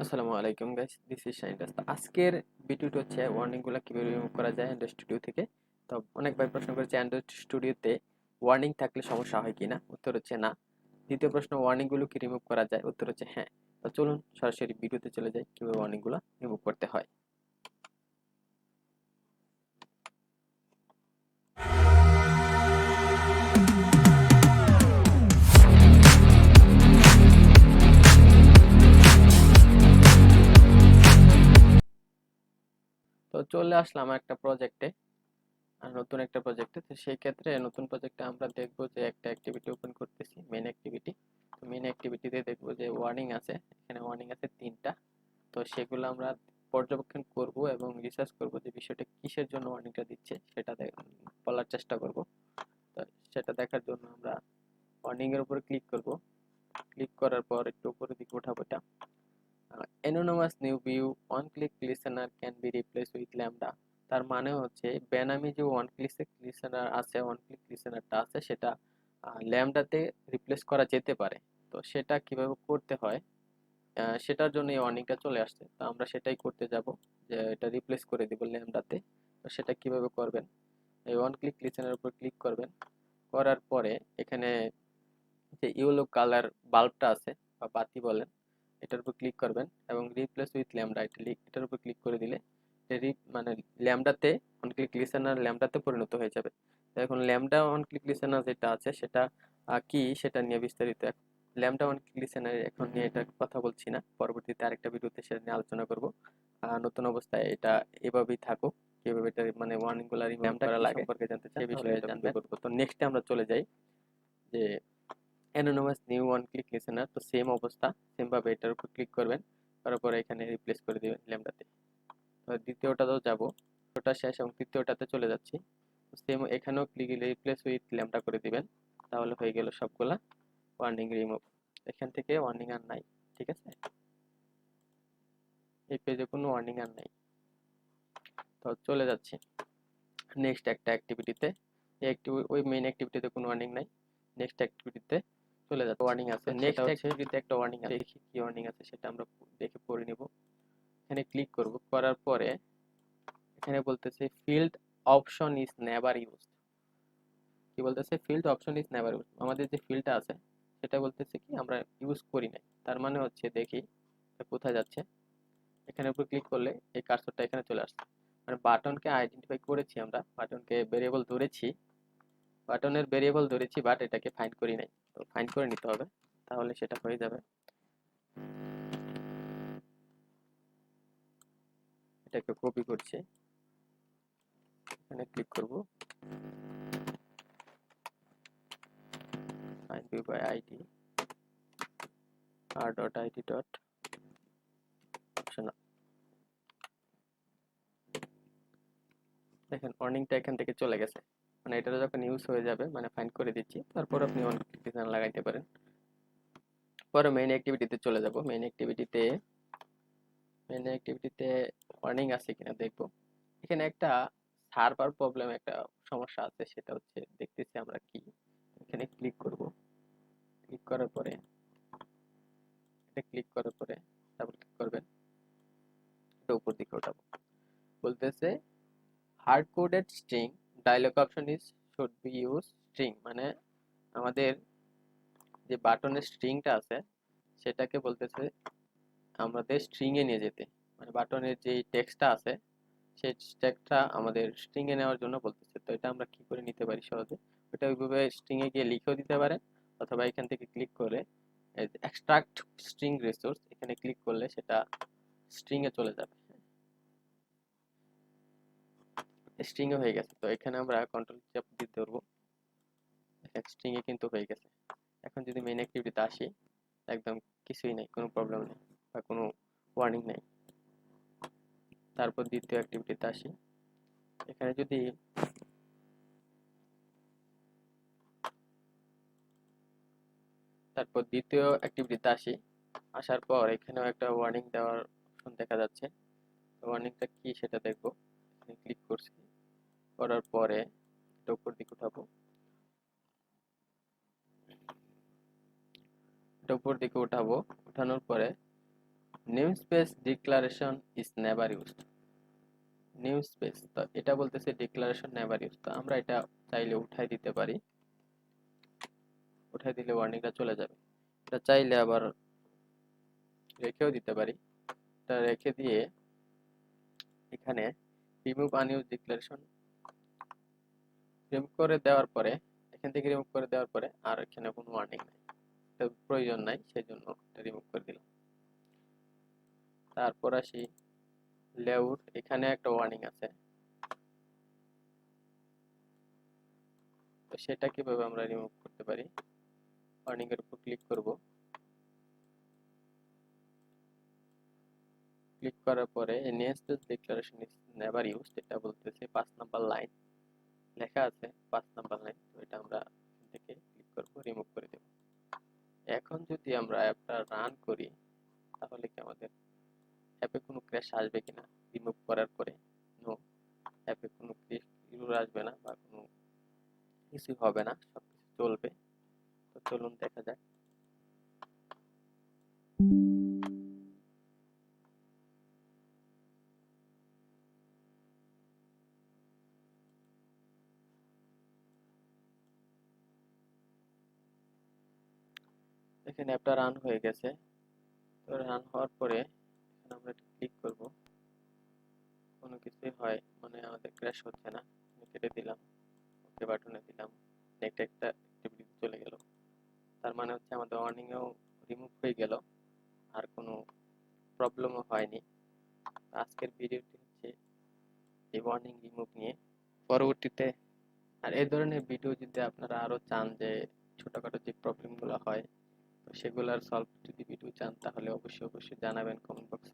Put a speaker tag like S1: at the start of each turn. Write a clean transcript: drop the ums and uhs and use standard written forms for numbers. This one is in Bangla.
S1: আসসালামু আলাইকুম গাইস, দিস ইজ শাহিন রাজ। আজকের ভিডিওটা হচ্ছে ওয়ার্নিং গুলো কিভাবে রিমুভ করা যায় অ্যান্ড্রয়েড স্টুডিও থেকে। তো অনেক ভাই প্রশ্ন করেছে অ্যান্ড্রয়েড স্টুডিওতে ওয়ার্নিং থাকলে সমস্যা হয় কিনা, উত্তর হচ্ছে না। দ্বিতীয় প্রশ্ন, ওয়ার্নিং গুলো কি রিমুভ করা যায়, উত্তর হচ্ছে হ্যাঁ। তো চলুন সরাসরি ভিডিওতে চলে যাই কিভাবে ওয়ার্নিং গুলো রিমুভ করতে হয়। তো চলে আসলাম একটা প্রজেক্টে, নতুন একটা প্রজেক্টে। তো সেই ক্ষেত্রে নতুন প্রজেক্টে আমরা দেখবো যে একটা অ্যাক্টিভিটি ওপেন করতেছি, মেইন অ্যাক্টিভিটি। তো মেইন অ্যাক্টিভিটিতে দেখবো যে ওয়ার্নিং আছে, এখানে ওয়ার্নিং আছে 3টা। তো সেগুলো আমরা পর্যবেক্ষণ করব এবং রিসার্চ করব যে বিষয়টা কিসের জন্য ওয়ার্নিংটা দিচ্ছে, সেটা বলার চেষ্টা করব। তো সেটা দেখার জন্য আমরা ওয়ার্নিং এর উপর ক্লিক করব। ক্লিক করার পর একটু উপরের দিকে উঠাবো এটা। Anonymous new view one click listener can be replace with lambda. তার মানে হচ্ছে বেনামি যে ওয়ান ক্লিক লিসেনার আছে, ওয়ান ক্লিক লিসেনারটা আছে, সেটা ল্যামডাতে রিপ্লেস করা যেতে পারে। তো সেটা কিভাবে করতে হয়, সেটার জন্য এই ওয়ার্নিংটা চলে আসছে। তো আমরা সেটাই করতে যাব, যে এটা রিপ্লেস করে দিব ল্যামডাতে। তো সেটা কিভাবে করবেন, এই ওয়ান ক্লিক লিসেনার উপর ক্লিক করবেন। করার পরে এখানে যে ইয়েলো কালার বাল্বটা আছে বা বাতি বলেন, এটার উপর ক্লিক করবেন এবং রিপ্লেস উইথ ল্যামডা এটার উপর ক্লিক করে দিলে মানে ল্যামডাতে অন ক্লিক লিসেনার ল্যামডাতে পরিণত হয়ে যাবে। তো এখন ল্যামডা অন ক্লিক লিসেনার যেটা আছে সেটা কি, সেটা নিয়ে বিস্তারিত ল্যামডা অন ক্লিক লিসেনার এখন নিয়ে এটা কথা বলছি না, পরবর্তীতে আরেকটা ভিডিওতে সেটা নিয়ে আলোচনা করব। নতুন অবস্থায় এটা এভাবেই থাকুক। কিভাবে এটা মানে ওয়ার্নিং গুলো রিমুভ করা লাগে সম্পর্কে জানতে চান, সেই বিষয়ে জানতে করব। তো নেক্সটে আমরা চলে যাই যে anonymous new one click listener. তো সেম অবস্থা, সেম ভাবে এটার উপর ক্লিক করবেন, করার পরে এখানে রিপ্লেস করে দিবেন ল্যামডাতে। তো দ্বিতীয়টাতেও যাব, ওটা শেষ এবং তৃতীয়টাতে চলে যাচ্ছি। সেম এখানেও ক্লিক রিপ্লেস উইথ ল্যামডা করে দিবেন, তাহলে হয়ে গেল সবগুলা ওয়ার্নিং রিমুভ। এখান থেকে ওয়ার্নিং আর নাই, ঠিক আছে। এই পেজে কোনো ওয়ার্নিং আর নাই। তো চলে যাচ্ছি নেক্সট একটা অ্যাক্টিভিটিতে। ওই মেইন অ্যাক্টিভিটিতে কোনো ওয়ার্নিং নাই, নেক্সট অ্যাক্টিভিটিতে চলে যাচ্ছে। ওয়ার্নিং আছে, নেক্সট অ্যাক্টিভিটিতে একটা ওয়ার্নিং আছে, দেখি কি ওয়ার্নিং আছে সেটা আমরা দেখে পড়ে নিব। এখানে ক্লিক করব, করার পরে এখানে বলতেছে field option is never used. কি বলতেছে, field option is never used, আমাদের যে ফিল্ডটা আছে সেটা বলতেছে কি আমরা ইউজ করি নাই। তার মানে হচ্ছে দেখি কোথায় যাচ্ছে। এখানে উপর ক্লিক করলে এই কার্সরটা এখানে চলে আসছে, মানে বাটনকে আইডেন্টিফাই করেছি, আমরা বাটনকে ভেরিয়েবল ধরেছি, বাটনের ভেরিয়েবল ধরেছি, বাট এটাকে ফাইন্ড করি নাই। তো ফাইন্ড করে নিতে হবে, তাহলে সেটা হয়ে যাবে। এটাকে কপি করছি, এখানে ক্লিক করব, find view by id r.id.optional। দেখেন ওয়ার্নিংটা এখান থেকে চলে গেছে, মানে এটা যখন ইউজ হয়ে যাবে, মানে ফাইন্ড করে দিচ্ছি, তারপর আপনি অন ক্লিক লাগাইতে পারেন। পরে মেইন অ্যাক্টিভিটিতে চলে যাব। মেইন অ্যাক্টিভিটিতে ওয়ার্নিং আছে কিনা দেখবো। এখানে একটা সার্ভার প্রবলেম, একটা সমস্যা আছে, সেটা হচ্ছে দেখতেছি আমরা কি। এখানে ক্লিক করব, ক্লিক করার পরে এটা ক্লিক করার পরে ডাবল ক্লিক করবেন, এটা উপর দিকে উঠাবো। বলতেছে hard coded string dialog option is should be use string, মানে আমাদের যে বাটনের স্ট্রিংটা আছে সেটাকে বলতেছে আমাদের স্ট্রিং এ নিয়ে যেতে, মানে বাটনের যে টেক্সটটা আছে সেই টেক্সটটা আমাদের স্ট্রিং এ নেওয়ার জন্য বলতেছে। তো এটা আমরা কি করে নিতে পারি সহজে, ওটা ওইভাবে স্ট্রিং এ গিয়ে লিখেও দিতে পারেন, অথবা এখান থেকে ক্লিক করে এক্সট্রাক্ট স্ট্রিং রিসোর্স, এখানে ক্লিক করলে সেটা স্ট্রিং এ চলে যাবে, স্ট্রিং এ হয়ে গেছে। তো এখানে আমরা কন্ট্রোল চাপ দিতে পারবো, স্ট্রিং এ কিন্তু হয়ে গেছে। এখন যদি মেইন অ্যাক্টিভিটিতে আসি, একদম কিছুই নাই, কোনো প্রবলেম নেই বা কোনো ওয়ার্নিং নেই। তারপর দ্বিতীয় অ্যাক্টিভিটিতে আসি, এখানে যদি তারপর দ্বিতীয় অ্যাক্টিভিটিতে আসি, আসার পর এখানেও একটা ওয়ার্নিং দেওয়ার অপশন দেখা যাচ্ছে। ওয়ার্নিংটা কি সেটা দেখবো, এখানে ক্লিক করছি, করার পরে এটা উপর দিকে উঠাবো, এটা উপর দিকে উঠাবো। উঠানোর পরে namespace declaration is never used. Namespace তো এটা বলতেছে ডিক্লারেশন নেভার ইউজ, তো আমরা এটা চাইলে উঠাই দিতে পারি। উঠাই দিলে ওয়ার্নিংটা চলে যাবে। এটা চাইলে আবার রেখেও দিতে পারি। এটা রেখে দিয়ে এখানে রিমুভ আনইউজ ডিক্লারেশন রিমুভ করে দেওয়ার পরে, এখান থেকে রিমুভ করে দেওয়ার পরে আর এখানে কোনো ওয়ার্নিং নেই, তো প্রয়োজন নাই, সেই জন্য এটা রিমুভ করে দিলাম। তারপর আসি লেআউট, এখানে একটা ওয়ার্নিং আছে, তো সেটা কিভাবে আমরা রিমুভ করতে পারি। ওয়ার্নিং এর উপর ক্লিক করব, ক্লিক করার পরে namespace declaration is never used এটা বলতেছে 5 নাম্বার লাইন লেখা আছে, 5 নাম্বার লাইন, তো এটা আমরা এখান থেকে ক্লিক করব, রিমুভ করে দেব। এখন যদি আমরা অ্যাপটা রান করি তাহলে কি আমাদের অ্যাপে কোনো ক্র্যাশ আসবে কিনা, রিমুভ করার পরে নো, অ্যাপে কোনো এরর আসবে না বা কোনো কিছু হবে না, সবকিছু চলবে। তো চলুন দেখা যাক। এখানে অ্যাপটা রান হয়ে গেছে। তো রান হওয়ার পরে এখানে আমরা ক্লিক করব, কোনো কিছুই হয় মানে আমাদের ক্র্যাশ হচ্ছে না, কেটে দিলাম, ওকে বাটনে দিলাম, নেক্সট একটা অ্যাক্টিভিটি চলে গেল। তার মানে হচ্ছে আমাদের ওয়ার্নিংও রিমুভ হয়ে গেল, আর কোনো প্রবলেমও হয়নি। আজকের ভিডিওটি হচ্ছে এই ওয়ার্নিং রিমুভ নিয়ে। পরবর্তীতে আর এই ধরনের ভিডিও যদি আপনারা আরো চান যে ছোটখাটো যে প্রবলেমগুলো হয় তো সেগুলোর সলভ যদি ভিডিও চান তাহলে অবশ্যই জানাবেন কমেন্ট বক্সে।